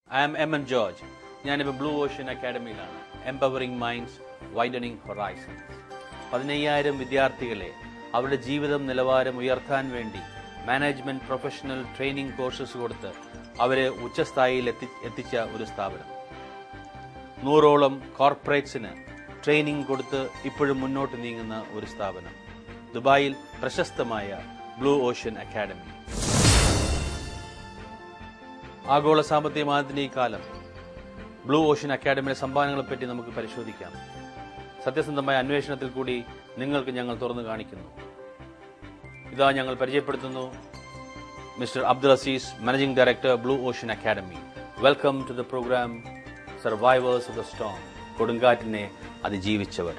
I am Eman George. ഞാനിപ്പോൾ blue ocean അക്കാഡമിയിലാണ്. Empowering minds, widening horizons. 15,000 വിദ്യാർത്ഥികളെ അവരുടെ ജീവിതം നിലവാരം ഉയർത്താൻ വേണ്ടി മാനേജ്മെന്റ് പ്രൊഫഷണൽ ട്രെയിനിങ് കോഴ്സസ് കൊടുത്ത് അവരെ ഉച്ചസ്ഥായിയിൽ എത്തിച്ച ഒരു സ്ഥാപനം. 100ഓളം കോർപ്പറേറ്റ്സിന് ട്രെയിനിങ് കൊടുത്ത് ഇപ്പോഴും മുന്നോട്ട് നീങ്ങുന്ന ഒരു സ്ഥാപനം. ദുബായിൽ പ്രശസ്തമായ ബ്ലൂ ഓഷ്യൻ അക്കാഡമി. ആഗോള സാമ്പത്തിക മാന്ദ്യത്തിന്റെ ഈ കാലം ബ്ലൂ ഓഷ്യൻ അക്കാഡമിയുടെ സംഭാവനകളെപ്പറ്റി നമുക്ക് പരിശോധിക്കാം. സത്യസന്ധമായ അന്വേഷണത്തിൽ കൂടി നിങ്ങൾക്ക് ഞങ്ങൾ തുറന്നു കാണിക്കുന്നു. ഇതാ ഞങ്ങൾ പരിചയപ്പെടുത്തുന്നു mister Abdul Aziz, managing director, blue ocean academy. Welcome to the programme survivors of the storm. കൊടുങ്കാറ്റിനെ അതിജീവിച്ചവർ.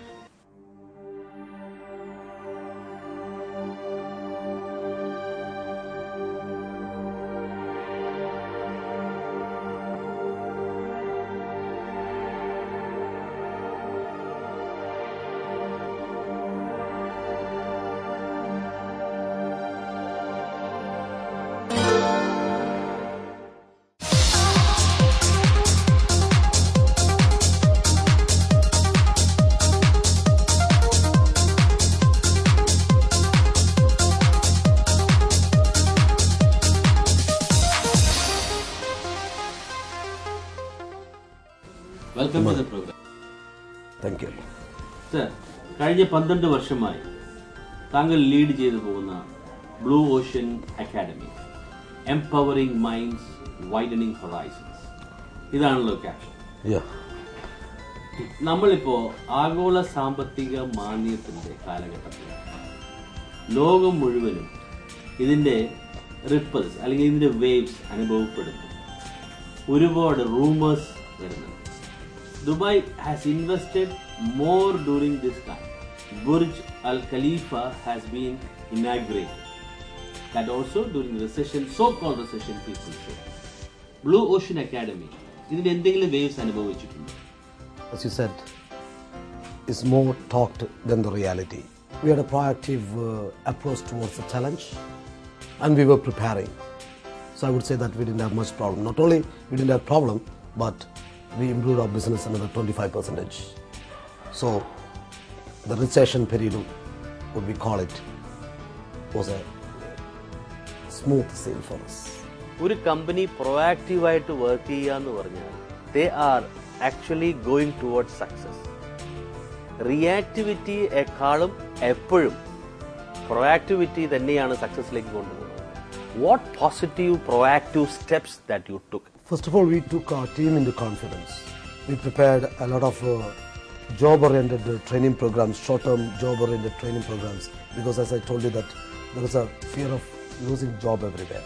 Welcome to the programme. Thank you sir, കഴിഞ്ഞ 12 വർഷമായി താങ്കൾ ലീഡ് ചെയ്തു പോകുന്ന blue ocean academy, empowering minds, widening horizons, ഇതാണല്ലോ ക്യാപ്ഷൻ. നമ്മളിപ്പോ ആഗോള സാമ്പത്തിക മാന്ദ്യത്തിന്റെ കാലഘട്ടത്തിൽ ലോകം മുഴുവനും ഇതിന്റെ റിപ്പിൾസ് അല്ലെങ്കിൽ ഇതിന്റെ വേവ്സ് അനുഭവപ്പെടുന്നു. ഒരുപാട് റൂമേഴ്സ് വരുന്നുണ്ട്. Dubai has invested more during this time. Burj Al Khalifa has been inaugurated. That also during the recession, so-called recession, people say. Blue Ocean Academy, ഇതിന് എന്തെങ്കിലും waves അനുഭവിച്ചിട്ടുണ്ടോ? As you said, it's more talked than the reality. We had a proactive approach towards the challenge, and we were preparing. So I would say that we didn't have much problem. Not only we didn't have problem, but we improved our business another 25%. So the recession period, what we call it, was a smooth sail for us. ഒരു company പ്രൊആക്റ്റീവായിട്ട് work ചെയ്യാന്ന് പറഞ്ഞാൽ they are actually going towards success. Reactivity എക്കാളും എപ്പോഴും proactivity തന്നെയാണ് സക്സസിലേക്ക് കൊണ്ടുപോകുന്നത്. What positive proactive steps that you took? First of all, we took our team into confidence. We prepared a lot of job-oriented training programs, short-term job-oriented training programs, because as I told you that there is a fear of losing job everywhere.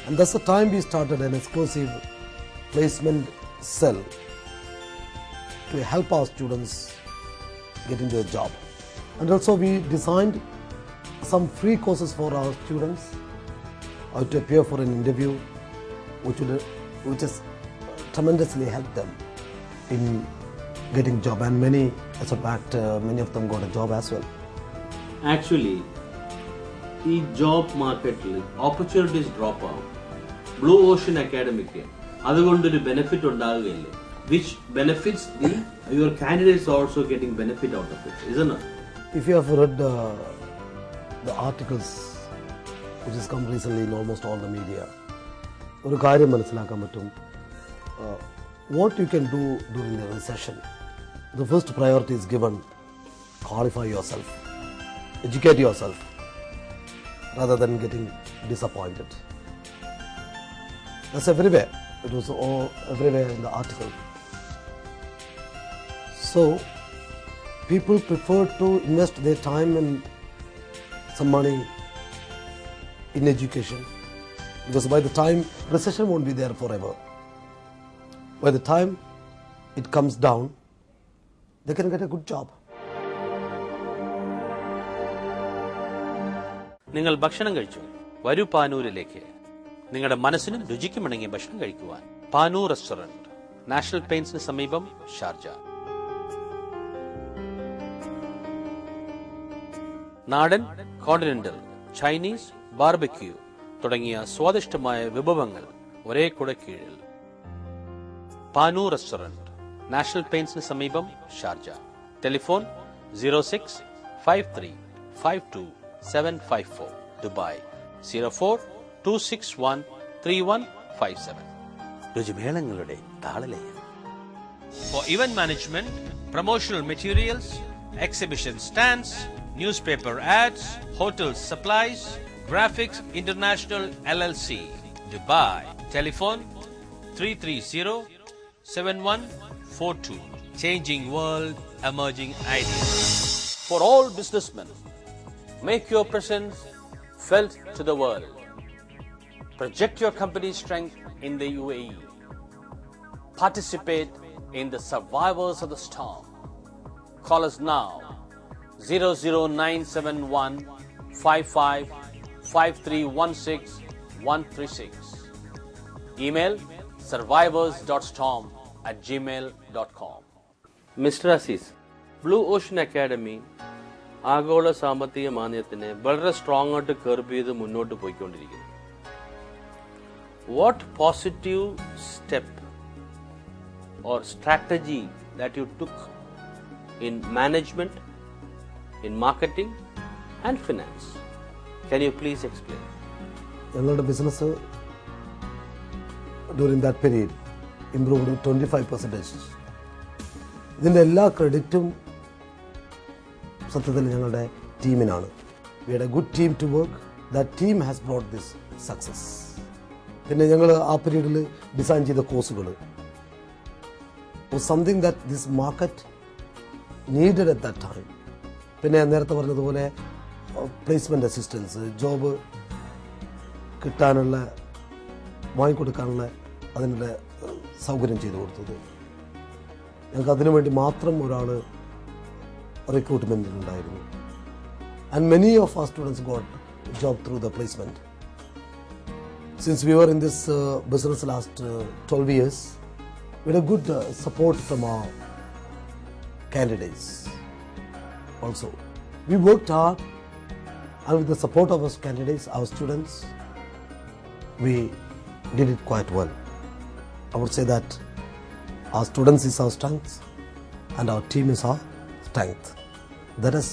And that's the time we started an exclusive placement cell to help our students get into a job. And also we designed some free courses for our students how to appear for an interview, which has tremendously helped them in getting job, and many of them got a job as well. Actually, ഈ job മാർക്കറ്റിൽ opportunities drop ആവും. Blue ocean academic അതുകൊണ്ടൊരു benefit ഉണ്ടാകുകയില്ലേ? which benefits your candidates also getting benefit out of it, isn't it? If you have read the articles which has come recently in almost all the media, ഒരു കാര്യം മനസ്സിലാക്കാൻ പറ്റും. What you can do during the recession, the first priority is given, qualify yourself, educate yourself, rather than getting disappointed. That's everywhere. It was all everywhere in the article. So people prefer to invest their time and some money in education, because by the time recession won't be there forever. By the time it comes down, they can get a good job. നിങ്ങൾ ഭക്ഷണം കഴിച്ചു, വരൂ പാനൂരിലേക്ക്. നിങ്ങളുടെ മനസ്സിനും രുചിക്കുമിണങ്ങിയ ഭക്ഷണം കഴിക്കുവാൻ Panoor restaurant, national പെയിന്റ്സിന് സമീപം, Sharjah. നാടൻ, കോണ്ടിനെന്റൽ, ചൈനീസ്, ബാർബക്യൂ തുടങ്ങിയ സ്വാദിഷ്ടമായ വിഭവങ്ങൾ ഒരേ കുടക്കീഴിൽ. പാനു റെസ്റ്റോറന്റ്, നാഷണൽ പെയിന്റ്സിന് സമീപം, Sharjah. Telephone 0653527754. Dubai 0426131157. രുചിമേളങ്ങളുടെ താളലയം. For event management, promotional materials, exhibition stands, newspaper ads, hotel supplies, Graphics International LLC, Dubai. Telephone 330-7142. Changing world, emerging ideas. For all businessmen, make your presence felt to the world. Project your company's strength in the UAE. Participate in the Survivors of the Storm. Call us now 00971 555316 Email survivors.storm@gmail.com. Mister Aziz, Blue ocean Academy ആഗോള സാമ്പത്തിക മാന്ദ്യത്തിനെ വളരെ strong ആയിട്ട് കർബ് ചെയ്ത് മുന്നോട്ട് പോയിക്കൊണ്ടിരിക്കുന്നു. What positive step or strategy that you took in management, in marketing and finance? Can you please explain? ഞങ്ങളുടെ business during that period improved 25%. ഇതിൻ്റെ എല്ലാ ക്രെഡിറ്റും സത്യത്തിൽ ഞങ്ങളുടെ ടീമിനാണ്. We had a good team to work. That team has brought this success. പിന്നെ ഞങ്ങൾ ആ പീരീഡിൽ ഡിസൈൻ ചെയ്ത കോഴ്സുകൾ was something that this market needed at that time. പിന്നെ നേരത്തെ പറഞ്ഞതുപോലെ പ്ലേസ്മെൻറ്റ് അസിസ്റ്റൻസ്, ജോബ് കിട്ടാനുള്ള വാങ്ങിക്കൊടുക്കാനുള്ള അതിനുള്ള സൗകര്യം ചെയ്തു കൊടുത്തത്. ഞങ്ങൾക്ക് അതിനു വേണ്ടി മാത്രം ഒരാൾ റിക്രൂട്ട്മെൻറ്റിലുണ്ടായിരുന്നു. And many of our students got job through the placement. Since we were in this business last 12 years, we had a good support from our candidates also. We worked hard, and with the support of our candidates, our students, we did it quite well. I would say that our students is our strength and our team is our strength. That has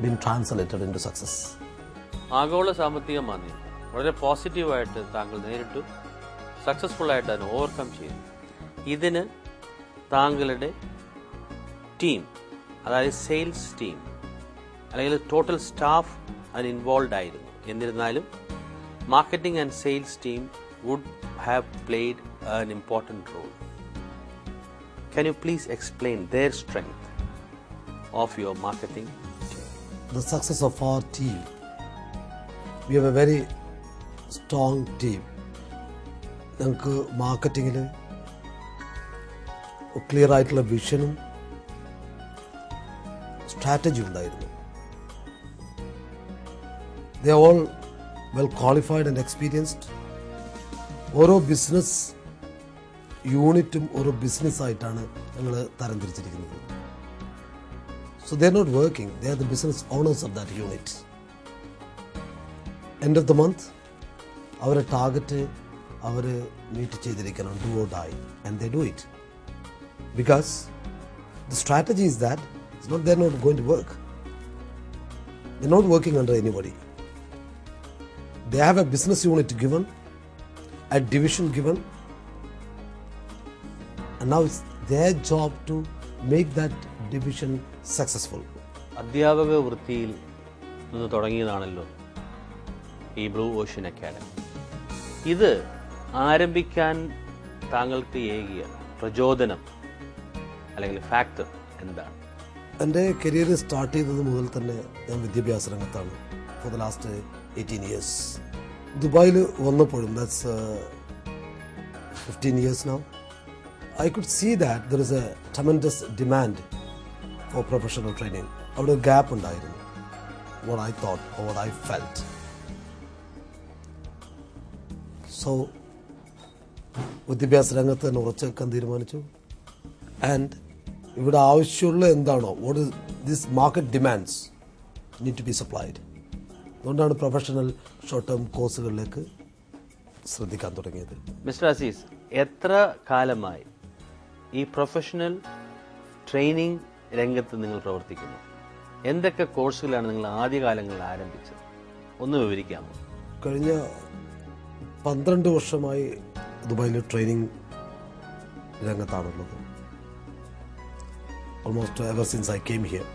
been translated into success. ആഗോള സാമ്പത്തിക മാന്ദ്യം വളരെ പോസിറ്റീവായിട്ട് താങ്കൾ നേരിട്ടു, successful ആയിട്ട് അതിനെ overcome ചെയ്തു. ഇതിന് താങ്കളുടെ ടീം, അതായത് സെയിൽസ് ടീം അല്ലെങ്കിൽ ടോട്ടൽ സ്റ്റാഫ് അതിന് ഇൻവോൾവ് ആയിരുന്നു. എന്നിരുന്നാലും marketing and sales team would have played an important role. Can you please explain their strength of your marketing team? The success of our team, we have a very strong team. ഞങ്ങൾക്ക് മാർക്കറ്റിങ്ങിൽ clear ആയിട്ടുള്ള വിഷനും strategy ഉണ്ടായിരുന്നു. They are all well qualified and experienced. ഓരോ business യൂണിറ്റും ഓരോ ബിസിനസ്സായിട്ടാണ് ഞങ്ങൾ തരംതിരിച്ചിരിക്കുന്നത്. So they are not working, they are the business owners of that unit. End of the month അവരുടെ ടാർഗറ്റ് അവർ മീറ്റ് ചെയ്തിരിക്കണം, do or die, and they do it. Because the strategy is that they're not going to work. They're not working under anybody. They have a business unit given, a division given, and now it's their job to make that division successful. അധ്യാപക വൃത്തിയിൽ നിന്ന് തുടങ്ങിയതാണല്ലോ ഈ blue ocean academy. ഇത് ആരംഭിക്കാൻ താങ്കൾക്ക് ഏകിയ പ്രചോദനം അല്ലെങ്കിൽ factor എന്താണ്? എൻ്റെ കരിയർ സ്റ്റാർട്ട് ചെയ്തത് മുതൽ തന്നെ ഞാൻ വിദ്യാഭ്യാസ രംഗത്താണ്. For the last 18 years. ദുബായിൽ വന്നപ്പോഴും, that's 15 years now, I could see that there is a tremendous demand for professional training. അവിടെ ഒരു ഗ്യാപ്പ് ഉണ്ടായിരുന്നു. What I thought or what I felt. So വിദ്യാഭ്യാസ രംഗത്ത് തന്നെ ഉറച്ചു വെക്കാൻ തീരുമാനിച്ചു. ആൻഡ് ഇവിടെ ആവശ്യമുള്ള എന്താണോ, what is this market demands need to be supplied. അതുകൊണ്ടാണ് പ്രൊഫഷണൽ ഷോർട്ട് ടേം കോഴ്സുകളിലേക്ക് ശ്രദ്ധിക്കാൻ തുടങ്ങിയത്. മിസ്റ്റർ അസീസ്, എത്ര കാലമായി ഈ പ്രൊഫഷണൽ ട്രെയിനിങ് രംഗത്ത് നിങ്ങൾ പ്രവർത്തിക്കുന്നു. എന്തൊക്കെ കോഴ്സുകളാണ് നിങ്ങൾ ആദ്യകാലങ്ങളിൽ ആരംഭിച്ചത്? ഒന്ന് വിവരിക്കാമോ? കഴിഞ്ഞ 12 വർഷമായി ദുബായിൽ ട്രെയിനിങ് രംഗത്താണുള്ളത്. Almost ever since I came here.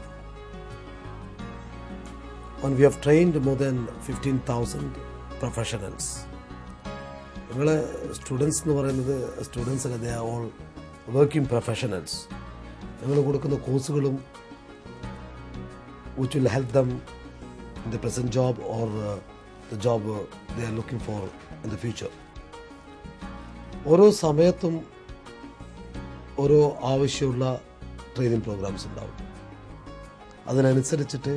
And we have trained more than 15,000 professionals. ഞങ്ങളെ സ്റ്റുഡൻസ് എന്ന് പറയുന്നത് സ്റ്റുഡൻസ് അല്ല, they are all working professionals. ഞങ്ങൾ കൊടുക്കുന്ന കോഴ്സുകളും which will help them in the present job or the job they are looking for in the future. ഓരോ സമയത്തും ഓരോ ആവശ്യമുള്ള ട്രെയിനിങ് പ്രോഗ്രാംസ് ഉണ്ടാവും. അതിനനുസരിച്ചിട്ട്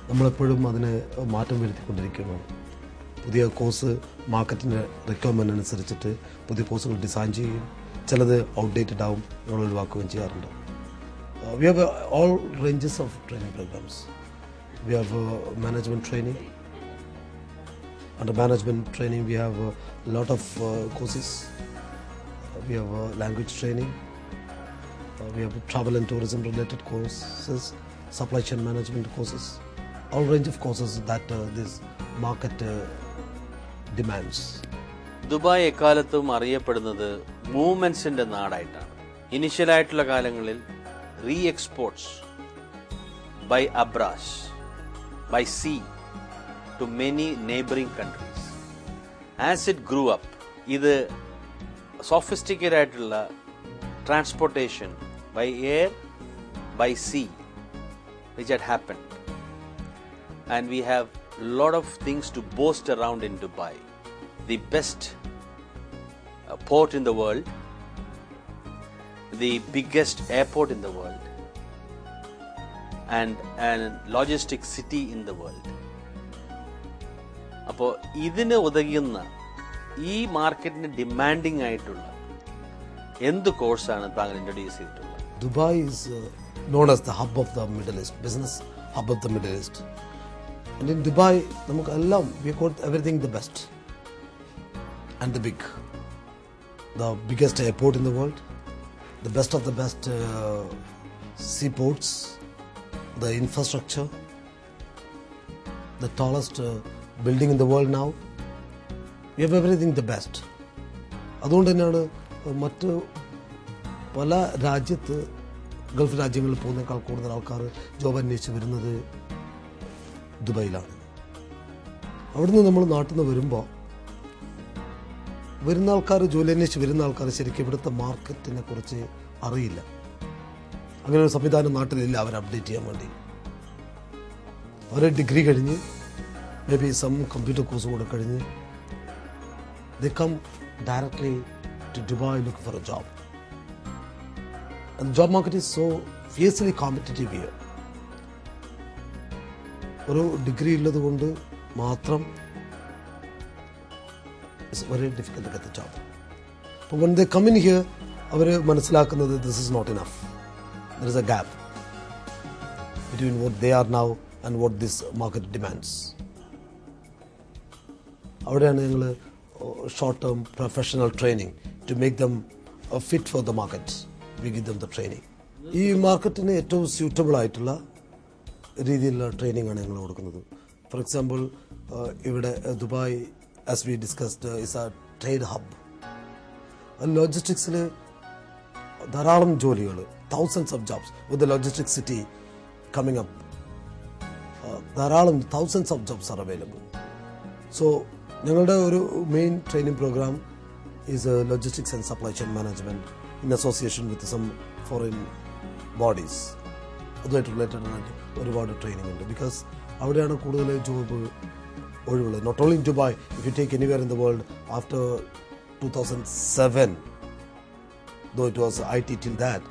നമ്മളെപ്പോഴും അതിന് മാറ്റം വരുത്തിക്കൊണ്ടിരിക്കുകയാണ്. പുതിയ കോഴ്സ് മാർക്കറ്റിൻ്റെ റിക്വയർമെൻ്റ് അനുസരിച്ചിട്ട് പുതിയ കോഴ്സുകൾ ഡിസൈൻ ചെയ്യുകയും ചിലത് ഔട്ട്ഡേറ്റഡ് ആവും, നമ്മൾ ഒഴിവാക്കുകയും ചെയ്യാറുണ്ട്. We have all ranges of training programs. We have management training. Under management training, we have a lot of courses. We have language training. We have travel and tourism related courses, supply chain management courses, all range of courses that this market demands. Dubai എക്കാലത്തും അറിയപ്പെടുന്നത് മൂവ്മെന്റ്സിന്റെ നാടായിട്ടാണ്. ഇനിഷ്യലായിട്ടുള്ള കാലങ്ങളിൽ re-exports by Abrash, by sea to many neighboring countries. As it grew up, ഇത് sophisticated ആയിട്ടുള്ള transportation by air, by sea, which had happened. And we have a lot of things to boast around in Dubai. The best port in the world, the biggest airport in the world, and logistic city in the world. അപ്പോൾ ഇതിന് ഉതകുന്ന ഈ മാർക്കറ്റിന് demanding ആയിട്ടുള്ള എന്ത് കോഴ്സാണ് താങ്കൾ introduce ചെയ്തിട്ടുള്ളത്? Dubai is known as the hub of the Middle East, business hub of the Middle East. And in Dubai, നമുക്കെല്ലാം we got everything the best and the big. The biggest airport in the world, the best of the best seaports, the infrastructure, the tallest building in the world now. We have everything the best. അതുകൊണ്ട് തന്നെയാണ് മറ്റ് പല രാജ്യത്ത് Gulf രാജ്യങ്ങളിൽ പോകുന്നതിനേക്കാൾ കൂടുതൽ ആൾക്കാർ job അന്വേഷിച്ച് വരുന്നത് ദുബായിലാണ്. അവിടുന്ന് നമ്മൾ നാട്ടിൽ നിന്ന് വരുമ്പോൾ വരുന്ന ആൾക്കാർ, ജോലി അന്വേഷിച്ച് വരുന്ന ആൾക്കാർ ശരിക്കും ഇവിടുത്തെ മാർക്കറ്റിനെ കുറിച്ച് അറിയില്ല. അങ്ങനെ ഒരു സംവിധാനം നാട്ടിലില്ല അവർ അപ്ഡേറ്റ് ചെയ്യാൻ വേണ്ടി. അവരെ ഡിഗ്രി കഴിഞ്ഞ് may be some computer course കൂടെ കഴിഞ്ഞ് they come directly to Dubai looking for a job. And the job market is so fiercely competitive here. ഒരു ഡിഗ്രി ഉള്ളത് കൊണ്ട് മാത്രം it's very difficult to get the job. But when they come in here, അവർ മനസ്സിലാക്കുന്നത് this is not enough. There is a gap between what they are now and what this market demands. അവിടെയാണ് ഞങ്ങൾ short term professional training to make them fit for the market. We give them the training. ഈ മാർക്കറ്റിന് ഏറ്റവും suitable ആയിട്ടുള്ള രീതിയിലുള്ള training ആണ് ഞങ്ങൾ കൊടുക്കുന്നത്. ഫോർ എക്സാമ്പിൾ, ഇവിടെ Dubai as we discussed is a trade hub. ലോജിസ്റ്റിക്സിൽ ധാരാളം ജോലികൾ, thousands of jobs with the logistic city coming up. ധാരാളം thousands of jobs are available. So ഞങ്ങളുടെ ഒരു main training programme is logistics and supply chain management in association with some foreign bodies. അതുമായിട്ട് related ആയിട്ട് ഒരുപാട് training ഉണ്ട്. Because അവിടെയാണ് കൂടുതൽ job ഒഴിവുള്ളത്. Not only in Dubai, if you take anywhere in the world after 2007, though it was IT till that,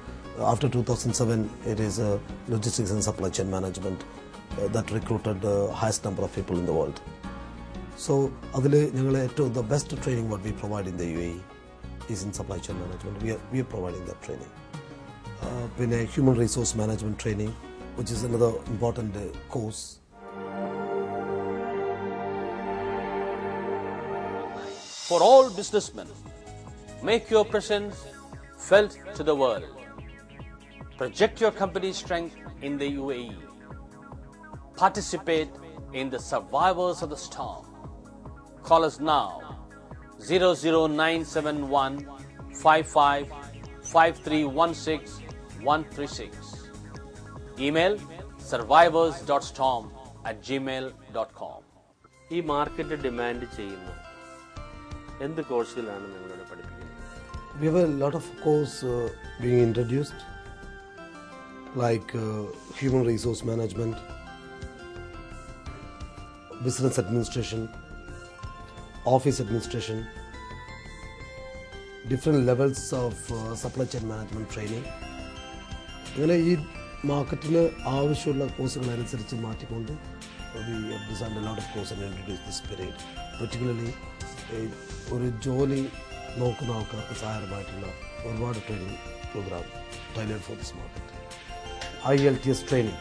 after 2007 it is logistics and supply chain management that recruited the highest number of people in the world. So അതിൽ ഞങ്ങൾ ഏറ്റവും the best training what we provide in the UAE is in supply chain management. We are providing that training. പിന്നെ human resource management training, which is another important course. For all businessmen, make your presence felt to the world. Project your company's strength in the UAE. Participate in the Survivors of the Storm. Call us now 00971 55 5316 136. Email survivors.storm@gmail.com. ഈ market demand ചെയ്യുന്ന എന്ത് കോഴ്സുകളാണ് നിങ്ങളിവിടെ പഠിപ്പിക്കുന്നത്? We have a lot of course being introduced, like human resource management, business administration, office administration, different levels of supply chain management training. അങ്ങനെ ഈ മാർക്കറ്റിന് ആവശ്യമുള്ള കോഴ്സുകളനുസരിച്ച് മാറ്റിക്കൊണ്ട് we have designed a lot of courses and introduced this period. Particularly ഒരു ജോലി നോക്കുന്ന ആൾക്കാർക്ക് സഹായകരമായിട്ടുള്ള ഒരുപാട് training programme tailored for this market. IELTS training,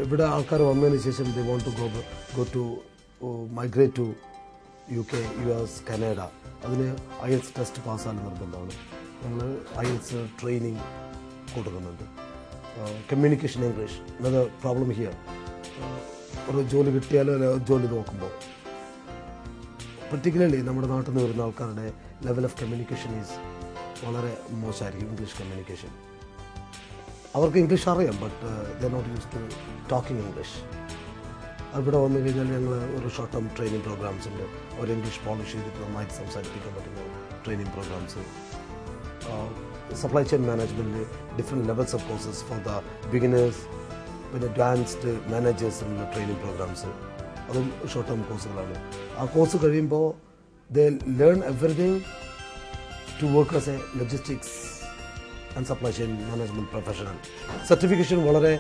ഇവിടെ ആൾക്കാർ വന്നതിന് ശേഷം they want to go to migrate to UK, US, Canada. അതിന് IELTS ടെസ്റ്റ് പാസ്സാകാൻ നിർബന്ധമാണ്. നമ്മൾ IELTS ട്രെയിനിങ് കൊടുക്കുന്നുണ്ട്. Communication English, another problem here. ഒരു ജോലി കിട്ടിയാലോ ജോലി നോക്കുമ്പോൾ പർട്ടിക്കുലർലി നമ്മുടെ നാട്ടിൽ നിന്ന് വരുന്ന ആൾക്കാരുടെ ലെവൽ ഓഫ് കമ്മ്യൂണിക്കേഷൻ ഈസ് വളരെ മോശമായിരിക്കും. ഇംഗ്ലീഷ് കമ്മ്യൂണിക്കേഷൻ അവർക്ക് ഇംഗ്ലീഷ് അറിയാം, but they not use to talking English. അവിടെ വന്നു കഴിഞ്ഞാൽ ഞങ്ങൾ ഒരു ഷോർട്ട് ടേം ട്രെയിനിങ് പ്രോഗ്രാംസ് ഉണ്ട്. ഒരു ഇംഗ്ലീഷ് പോളിഷ് ചെയ്തിട്ട് നന്നായിട്ട് സംസാരിപ്പിക്കാൻ പറ്റുന്ന ട്രെയിനിങ് പ്രോഗ്രാംസ്. സപ്ലൈ ചെയിൻ മാനേജ്മെൻറ്റിൽ different levels of courses for the beginners, പിന്നെ അഡ്വാൻസ്ഡ് മാനേജേഴ്സിനുള്ള ട്രെയിനിങ് പ്രോഗ്രാംസ്, അതും ഷോർട്ട് ടേം കോഴ്സുകളാണ്. ആ കോഴ്സ് കഴിയുമ്പോൾ they learn everything to work as a logistics and supply chain management professional. Certification വളരെ